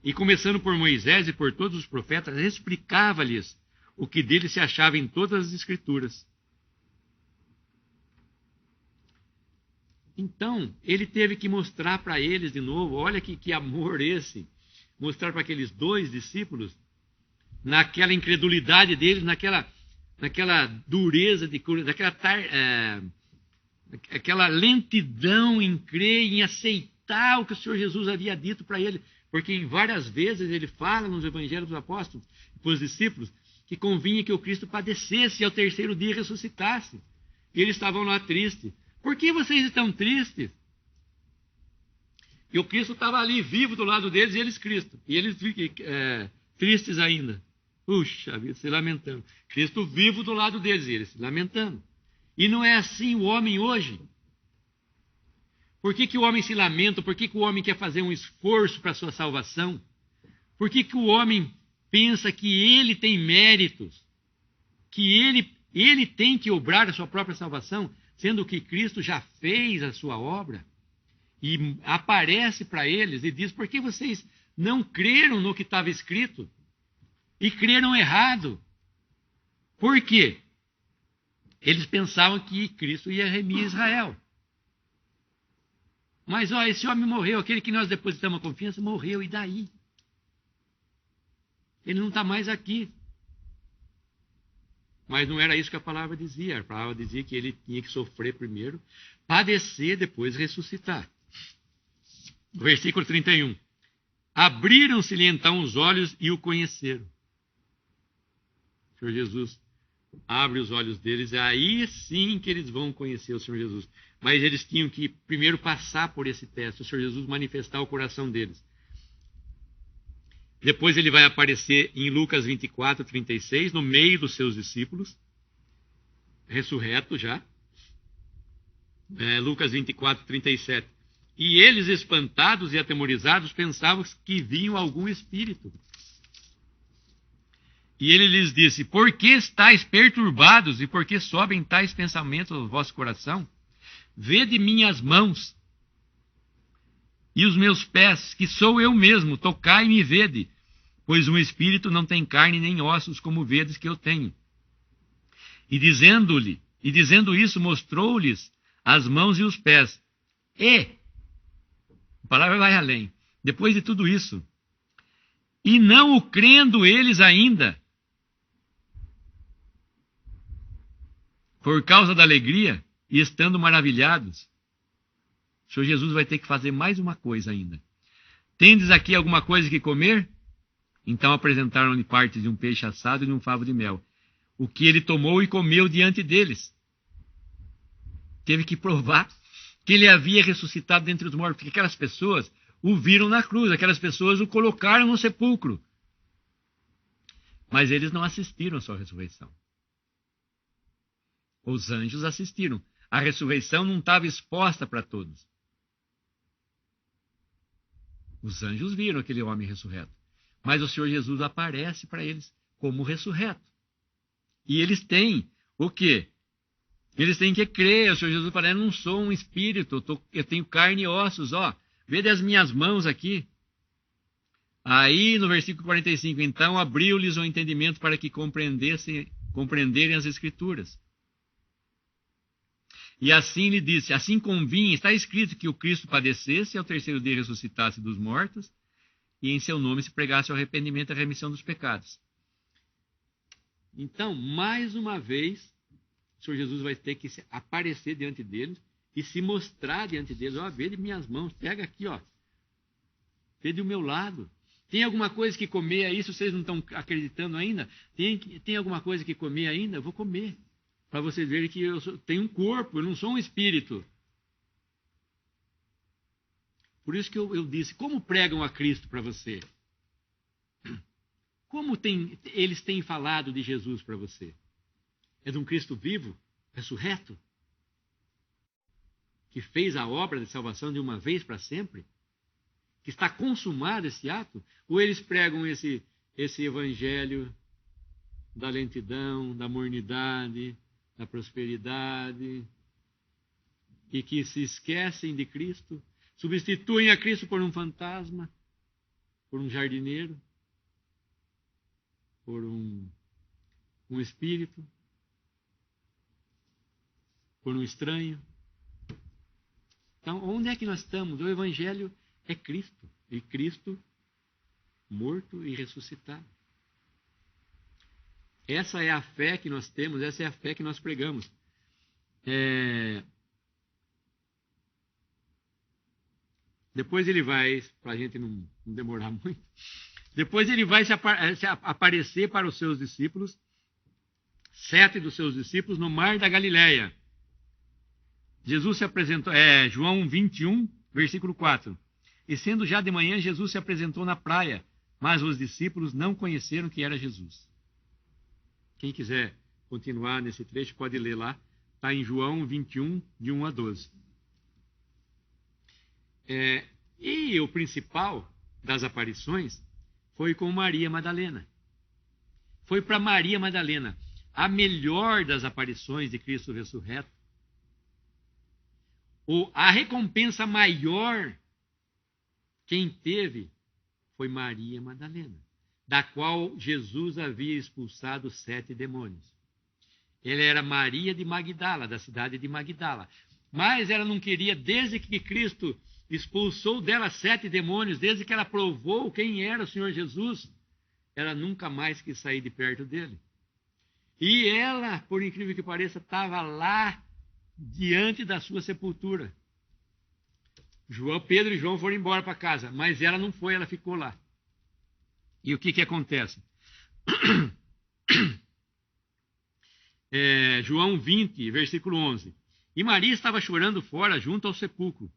E começando por Moisés e por todos os profetas, explicava-lhes o que dele se achava em todas as Escrituras. Então, ele teve que mostrar para eles de novo, olha que amor esse, mostrar para aqueles 2 discípulos, naquela incredulidade deles, naquela dureza de aquela lentidão em crer, em aceitar o que o Senhor Jesus havia dito para ele. Porque em várias vezes ele fala nos Evangelhos dos Apóstolos, para os discípulos, que convinha que o Cristo padecesse e ao 3º dia ressuscitasse. E eles estavam lá tristes. Por que vocês estão tristes? E o Cristo estava ali vivo do lado deles e eles Cristo. E eles tristes ainda. Puxa vida, se lamentando. Cristo vivo do lado deles e eles se lamentando. E não é assim o homem hoje. Por que o homem se lamenta? Por que o homem quer fazer um esforço para a sua salvação? Por que o homem pensa que ele tem méritos? Que ele tem que obrar a sua própria salvação? Sendo que Cristo já fez a sua obra? E aparece para eles e diz: por que vocês não creram no que estava escrito? E creram errado. Por quê? Eles pensavam que Cristo ia remir Israel. Mas, esse homem morreu, aquele que nós depositamos a confiança morreu, e daí? Ele não está mais aqui. Mas não era isso que a palavra dizia. A palavra dizia que ele tinha que sofrer primeiro, padecer, depois ressuscitar. Versículo 31. Abriram-se-lhe então os olhos e o conheceram. O Senhor Jesus abre os olhos deles, é aí sim que eles vão conhecer o Senhor Jesus. Mas eles tinham que primeiro passar por esse teste, o Senhor Jesus manifestar o coração deles. Depois ele vai aparecer em Lucas 24, 36, no meio dos seus discípulos, ressurreto já. Lucas 24, 37. E eles, espantados e atemorizados, pensavam que viam algum espírito. E ele lhes disse: por que estáis perturbados e por que sobem tais pensamentos ao vosso coração? Vede minhas mãos e os meus pés, que sou eu mesmo, tocai-me e vede, pois um espírito não tem carne nem ossos, como vedes que eu tenho. E dizendo isso, mostrou-lhes as mãos e os pés. E, a palavra vai além, depois de tudo isso, e não o crendo eles ainda, por causa da alegria e estando maravilhados, o Senhor Jesus vai ter que fazer mais uma coisa ainda. Tendes aqui alguma coisa que comer? Então apresentaram-lhe partes de um peixe assado e de um favo de mel, o que ele tomou e comeu diante deles. Teve que provar que ele havia ressuscitado dentre os mortos, porque aquelas pessoas o viram na cruz, aquelas pessoas o colocaram no sepulcro. Mas eles não assistiram à sua ressurreição. Os anjos assistiram. A ressurreição não estava exposta para todos. Os anjos viram aquele homem ressurreto. Mas o Senhor Jesus aparece para eles como ressurreto. E eles têm o quê? Eles têm que crer. O Senhor Jesus fala, eu não sou um espírito, eu tenho carne e ossos. Ó, vede as minhas mãos aqui. Aí no versículo 45, então abriu-lhes o entendimento para que compreenderem as Escrituras. E assim lhe disse, assim convinha, está escrito que o Cristo padecesse e ao terceiro dia ressuscitasse dos mortos, e em seu nome se pregasse o arrependimento e a remissão dos pecados. Então, mais uma vez, o Senhor Jesus vai ter que aparecer diante deles e se mostrar diante deles. Ó, vê de minhas mãos, pega aqui, ó. Vê do meu lado. Tem alguma coisa que comer aí, se vocês não estão acreditando ainda? Tem alguma coisa que comer ainda? Eu vou comer. Para vocês verem que eu tenho um corpo, eu não sou um espírito. Por isso que eu disse, como pregam a Cristo para você? Como eles têm falado de Jesus para você? É de um Cristo vivo, ressurreto? Que fez a obra de salvação de uma vez para sempre? Que está consumado esse ato? Ou eles pregam esse evangelho da lentidão, da mornidade, da prosperidade, e que se esquecem de Cristo, substituem a Cristo por um fantasma, por um jardineiro, por um espírito, por um estranho? Então, onde é que nós estamos? O Evangelho é Cristo, e Cristo morto e ressuscitado. Essa é a fé que nós temos, essa é a fé que nós pregamos. Depois ele vai, para a gente não demorar muito, depois ele vai se aparecer para os seus discípulos, 7 dos seus discípulos, no mar da Galileia. Jesus se apresentou, João 21, versículo 4. E sendo já de manhã, Jesus se apresentou na praia, mas os discípulos não conheceram que era Jesus. Quem quiser continuar nesse trecho pode ler lá. Está em João 21, de 1 a 12. E o principal das aparições foi com Maria Madalena. Foi para Maria Madalena. A melhor das aparições de Cristo ressurreto. A recompensa maior quem teve foi Maria Madalena, da qual Jesus havia expulsado 7 demônios. Ela era Maria de Magdala, da cidade de Magdala. Mas ela não queria, desde que Cristo expulsou dela 7 demônios, desde que ela provou quem era o Senhor Jesus, ela nunca mais quis sair de perto dele. E ela, por incrível que pareça, estava lá diante da sua sepultura. Pedro e João foram embora para casa, mas ela não foi, ela ficou lá. E o que acontece? João 20, versículo 11. E Maria estava chorando fora, junto ao sepulcro.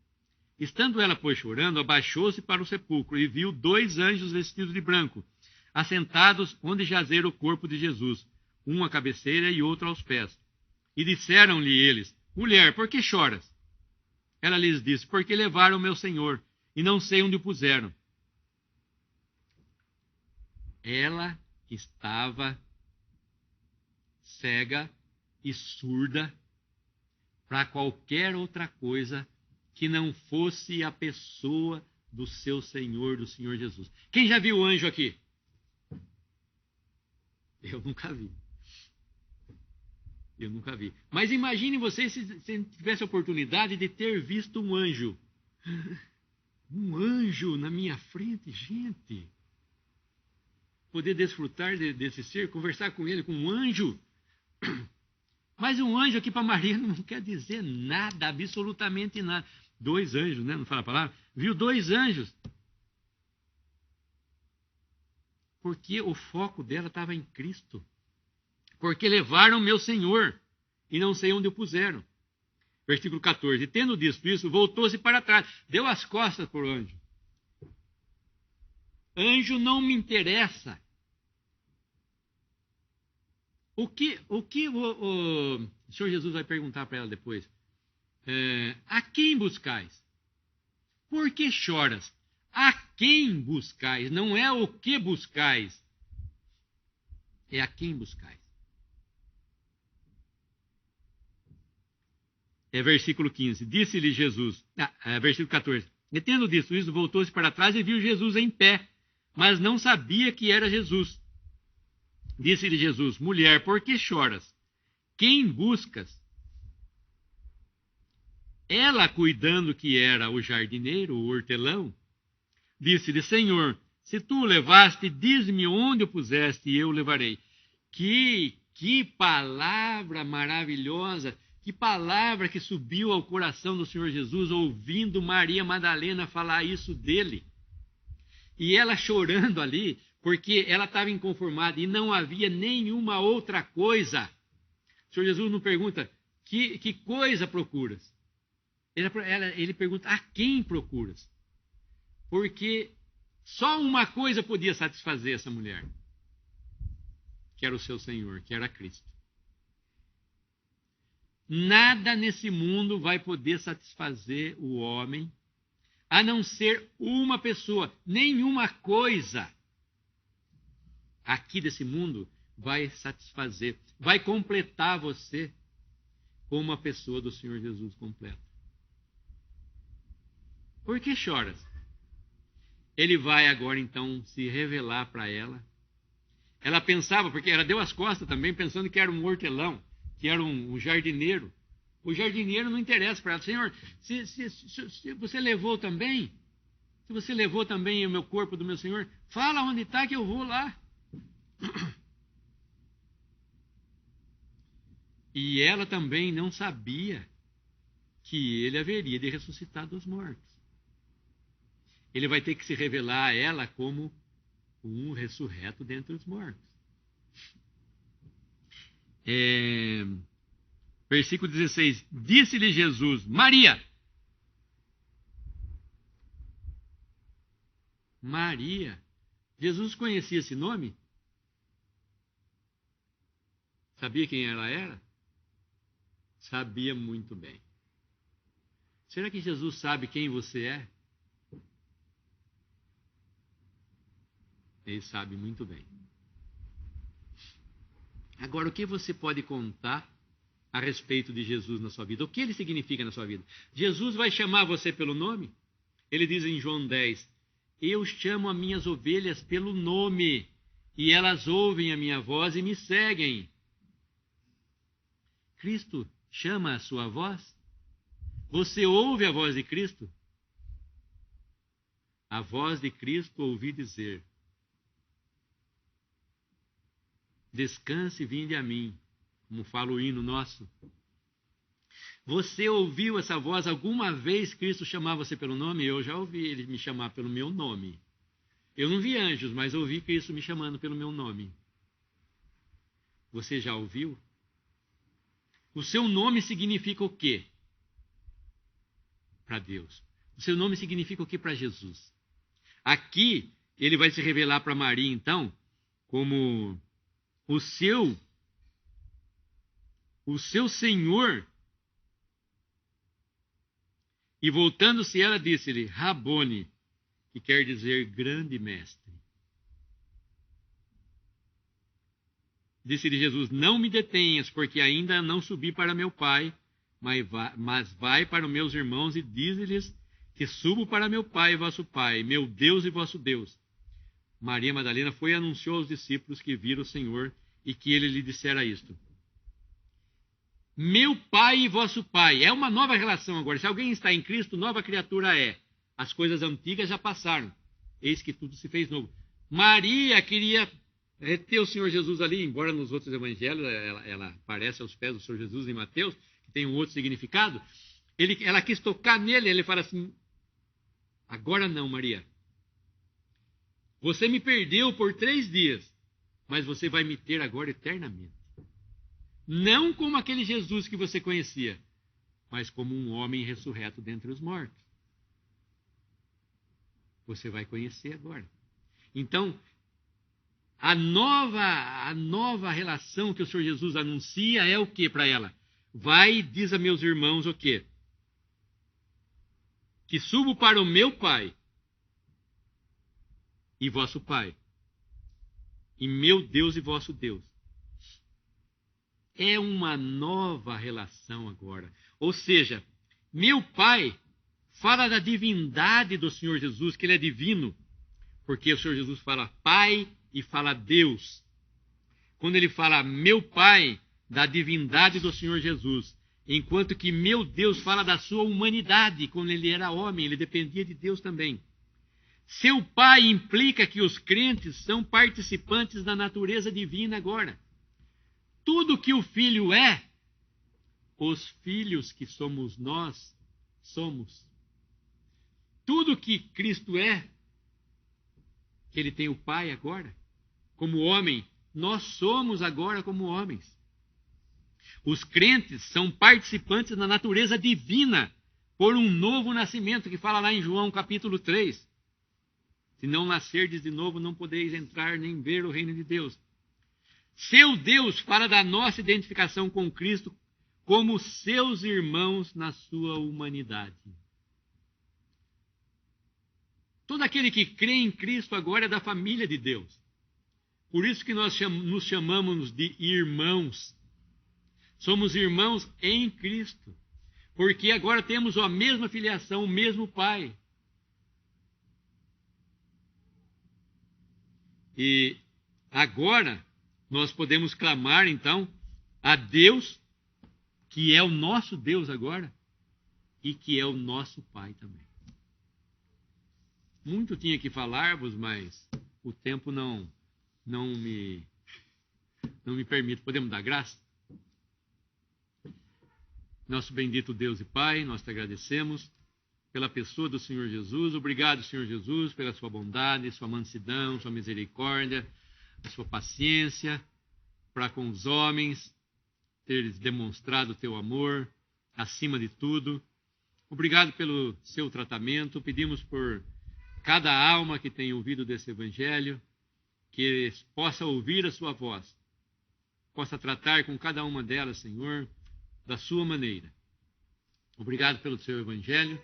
Estando ela, pois, chorando, abaixou-se para o sepulcro e viu 2 anjos vestidos de branco, assentados onde jazera o corpo de Jesus, um à cabeceira e outro aos pés. E disseram-lhe eles, mulher, por que choras? Ela lhes disse, porque levaram o meu Senhor, e não sei onde o puseram. Ela estava cega e surda para qualquer outra coisa que não fosse a pessoa do seu Senhor, do Senhor Jesus. Quem já viu o anjo aqui? Eu nunca vi. Eu nunca vi. Mas imagine você se tivesse a oportunidade de ter visto um anjo. Um anjo na minha frente, gente. Poder desfrutar desse ser, conversar com ele, com um anjo. Mas um anjo aqui para Maria não quer dizer nada, absolutamente nada. 2 anjos, né? Não fala a palavra? Viu 2 anjos. Porque o foco dela estava em Cristo. Porque levaram meu Senhor e não sei onde o puseram. Versículo 14. Tendo dito isso, voltou-se para trás. Deu as costas para o anjo. Anjo não me interessa. O que o Senhor Jesus vai perguntar para ela depois? A quem buscais? Por que choras? A quem buscais? Não é o que buscais. É a quem buscais. Versículo 15. Disse-lhe Jesus, versículo 14. E tendo dito isso, voltou-se para trás e viu Jesus em pé, mas não sabia que era Jesus. Disse-lhe Jesus, mulher, por que choras? Quem buscas? Ela, cuidando que era o jardineiro, o hortelão, disse-lhe, Senhor, se tu o levaste, diz-me onde o puseste e eu o levarei. Que palavra maravilhosa! Que palavra que subiu ao coração do Senhor Jesus, ouvindo Maria Madalena falar isso dele. E ela chorando ali, porque ela estava inconformada e não havia nenhuma outra coisa. O Senhor Jesus não pergunta, que coisa procuras? Ele pergunta, a quem procuras? Porque só uma coisa podia satisfazer essa mulher, que era o seu Senhor, que era Cristo. Nada nesse mundo vai poder satisfazer o homem, a não ser uma pessoa. Nenhuma coisa aqui desse mundo vai satisfazer, vai completar você como a pessoa do Senhor Jesus completa. Por que choras? Ele vai agora então se revelar para ela. Ela pensava, porque ela deu as costas também, pensando que era um hortelão, que era um jardineiro. O jardineiro não interessa para ela. Senhor, se você levou também, se você levou também o meu corpo do meu Senhor, fala onde está que eu vou lá. E ela também não sabia que ele haveria de ressuscitar dos mortos. Ele vai ter que se revelar a ela como um ressurreto dentre os mortos. Versículo 16. Disse-lhe Jesus, Maria. Maria. Jesus conhecia esse nome? Sabia quem ela era? Sabia muito bem. Será que Jesus sabe quem você é? Ele sabe muito bem. Agora, o que você pode contar a respeito de Jesus na sua vida? O que ele significa na sua vida? Jesus vai chamar você pelo nome? Ele diz em João 10, eu chamo as minhas ovelhas pelo nome, e elas ouvem a minha voz e me seguem. Cristo chama a sua voz? Você ouve a voz de Cristo? A voz de Cristo ouvi dizer, descanse e vinde a mim, como fala o hino nosso. Você ouviu essa voz alguma vez? Cristo chamar você pelo nome? Eu já ouvi ele me chamar pelo meu nome. Eu não vi anjos, mas ouvi Cristo me chamando pelo meu nome. Você já ouviu? O seu nome significa o quê? Para Deus. O seu nome significa o quê para Jesus? Aqui, ele vai se revelar para Maria, então, como o seu Senhor. E voltando-se ela, disse-lhe, Rabone, que quer dizer grande mestre. Disse-lhe Jesus, não me detenhas, porque ainda não subi para meu Pai, mas vai para os meus irmãos e dize-lhes que subo para meu Pai e vosso Pai, meu Deus e vosso Deus. Maria Madalena foi e anunciou aos discípulos que viram o Senhor e que ele lhe dissera isto. Meu Pai e vosso Pai. É uma nova relação agora. Se alguém está em Cristo, nova criatura é. As coisas antigas já passaram. Eis que tudo se fez novo. Maria queria É ter o Senhor Jesus ali, embora nos outros evangelhos ela aparece aos pés do Senhor Jesus em Mateus, que tem um outro significado. Ela quis tocar nele, ele fala assim: agora não, Maria. Você me perdeu por 3 dias, mas você vai me ter agora eternamente. Não como aquele Jesus que você conhecia, mas como um homem ressurreto dentre os mortos. Você vai conhecer agora. Então, a nova relação que o Senhor Jesus anuncia é o que para ela? Vai, diz a meus irmãos o quê? Que subo para o meu Pai e vosso Pai, e meu Deus e vosso Deus. É uma nova relação agora. Ou seja, meu Pai fala da divindade do Senhor Jesus, que ele é divino, porque o Senhor Jesus fala Pai e fala Deus. Quando ele fala meu Pai, da divindade do Senhor Jesus, enquanto que meu Deus fala da sua humanidade, quando ele era homem, ele dependia de Deus também. Seu Pai implica que os crentes são participantes da natureza divina agora. Tudo que o Filho é, os filhos que somos nós, somos. Tudo que Cristo é, que ele tem o Pai agora, como homem, nós somos agora como homens. Os crentes são participantes da natureza divina por um novo nascimento, que fala lá em João capítulo 3. Se não nascerdes de novo, não podeis entrar nem ver o reino de Deus. Seu Deus fala da nossa identificação com Cristo como seus irmãos na sua humanidade. Todo aquele que crê em Cristo agora é da família de Deus. Por isso que nós nos chamamos de irmãos. Somos irmãos em Cristo. Porque agora temos a mesma filiação, o mesmo Pai. E agora nós podemos clamar, então, a Deus, que é o nosso Deus agora, e que é o nosso Pai também. Muito tinha que falar-vos, mas o tempo não me permite. Podemos dar graça? Nosso bendito Deus e Pai, nós te agradecemos pela pessoa do Senhor Jesus. Obrigado, Senhor Jesus, pela sua bondade, sua mansidão, sua misericórdia, a sua paciência para com os homens, teres demonstrado o teu amor acima de tudo. Obrigado pelo seu tratamento. Pedimos por cada alma que tem ouvido desse evangelho, que possa ouvir a sua voz, possa tratar com cada uma delas, Senhor, da sua maneira. Obrigado pelo seu evangelho,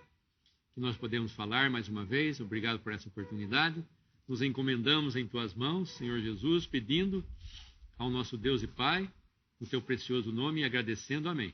que nós podemos falar mais uma vez. Obrigado por essa oportunidade. Nos encomendamos em tuas mãos, Senhor Jesus, pedindo ao nosso Deus e Pai, no teu precioso nome, e agradecendo. Amém.